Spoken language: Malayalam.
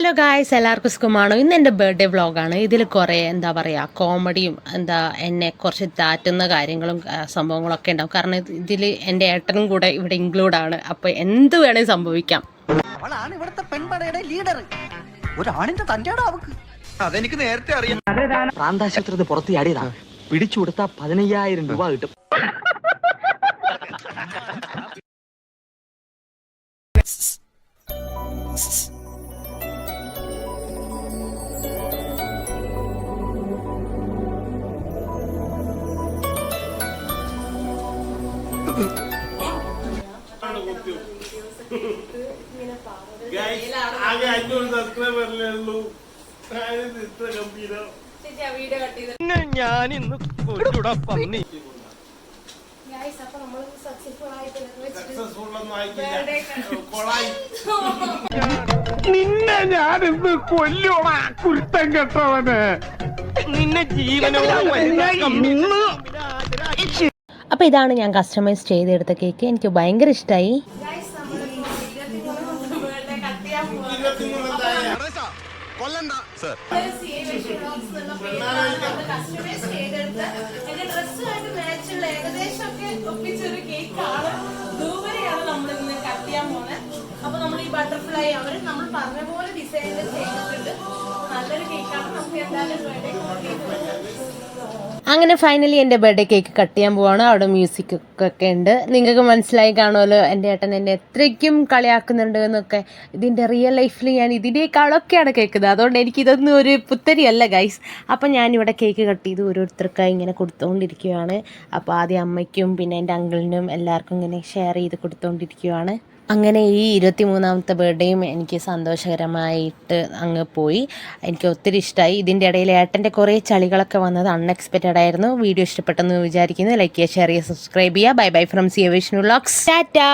ഹലോ ഗായ്സ്, എല്ലാവർക്കും സുഖമാണോ? ഇന്ന് എൻ്റെ ബർത്ത്ഡേ വ്ളോഗാണ്. ഇതിൽ കുറേ എന്താ പറയുക കോമഡിയും എന്നെ കുറച്ച് താറ്റുന്ന കാര്യങ്ങളും സംഭവങ്ങളൊക്കെ ഉണ്ടാവും. കാരണം ഇതിൽ എൻ്റെ ഏട്ടനും കൂടെ ഇവിടെ ഇൻക്ലൂഡാണ്. അപ്പോൾ എന്ത് വേണേലും സംഭവിക്കാം. അവളാണ് ഇവിടുത്തെ പെൺപടയുടെ ലീഡർ. ഒരാണിന്റെ തന്റെയാണോ അവക്ക്? അതെനിക്ക് നേരത്തെ അറിയാം. പ്രാന്താശുപത്രി പുറത്ത് ചാടിയതാ. പിടിച്ചു കൊടുത്താ 15,000 രൂപ കിട്ടും. ഞാൻ ഇന്ന് പന്നി നിന്നെ ഞാനിന്ന് കൊല്ലോടാ കുരുത്തം കെട്ടവന്. നിന്നെ അപ്പോൾ ഇതാണ് ഞാൻ കസ്റ്റമൈസ് ചെയ്തെടുത്ത കേക്ക്. എനിക്ക് ഭയങ്കര ഇഷ്ടമായി. അപ്പൊ നമ്മൾ ഈ ബട്ടർഫ്ലൈ അവർ നമ്മൾ പറഞ്ഞ പോലെ ഡിസൈൻ ചെയ്തിട്ടുണ്ട്. നല്ലൊരു കേക്കാണ്. നമുക്ക് എന്തായാലും അങ്ങനെ ഫൈനലി എൻ്റെ ബർത്ത്ഡേ കേക്ക് കട്ട് ചെയ്യാൻ പോവാണ്. അവിടെ മ്യൂസിക് ഒക്കെ ഉണ്ട്. നിങ്ങൾക്ക് മനസ്സിലായി കാണുമല്ലോ എൻ്റെ ഏട്ടൻ എന്നെ എത്രയ്ക്കും കളിയാക്കുന്നുണ്ട് എന്നൊക്കെ. ഇതിൻ്റെ റിയൽ ലൈഫിൽ ഞാൻ ഇതിനേക്കാളൊക്കെയാണ് കേൾക്കുന്നത്. അതുകൊണ്ട് എനിക്കിതൊന്നും ഒരു പുത്തരിയല്ല ഗൈസ്. അപ്പം ഞാനിവിടെ കേക്ക് കട്ട് ചെയ്ത് ഓരോരുത്തർക്കായി ഇങ്ങനെ കൊടുത്തുകൊണ്ടിരിക്കുകയാണ്. അപ്പോൾ ആദ്യം അമ്മയ്ക്കും പിന്നെ എൻ്റെ അങ്കിളിനും എല്ലാവർക്കും ഇങ്ങനെ ഷെയർ ചെയ്ത് കൊടുത്തുകൊണ്ടിരിക്കുകയാണ്. അങ്ങനെ ഈ 23ാമത്തെ ബർത്ത്ഡേയും എനിക്ക് സന്തോഷകരമായിട്ട് അങ്ങ് പോയി. എനിക്ക് ഒത്തിരി ഇഷ്ടമായി. ഇതിൻ്റെ ഇടയിൽ ഏട്ടൻ്റെ കുറേ ചളികളൊക്കെ വന്നത് അൺഎക്സ്പെക്റ്റഡ് ആയിരുന്നു. വീഡിയോ ഇഷ്ടപ്പെട്ടെന്ന് വിചാരിക്കുന്നു. ലൈക്ക് ചെയ്യുക, ഷെയർ ചെയ്യുക, സബ്സ്ക്രൈബ് ചെയ്യുക. Bye bye from Ziya Vishnu vlogs. Tata.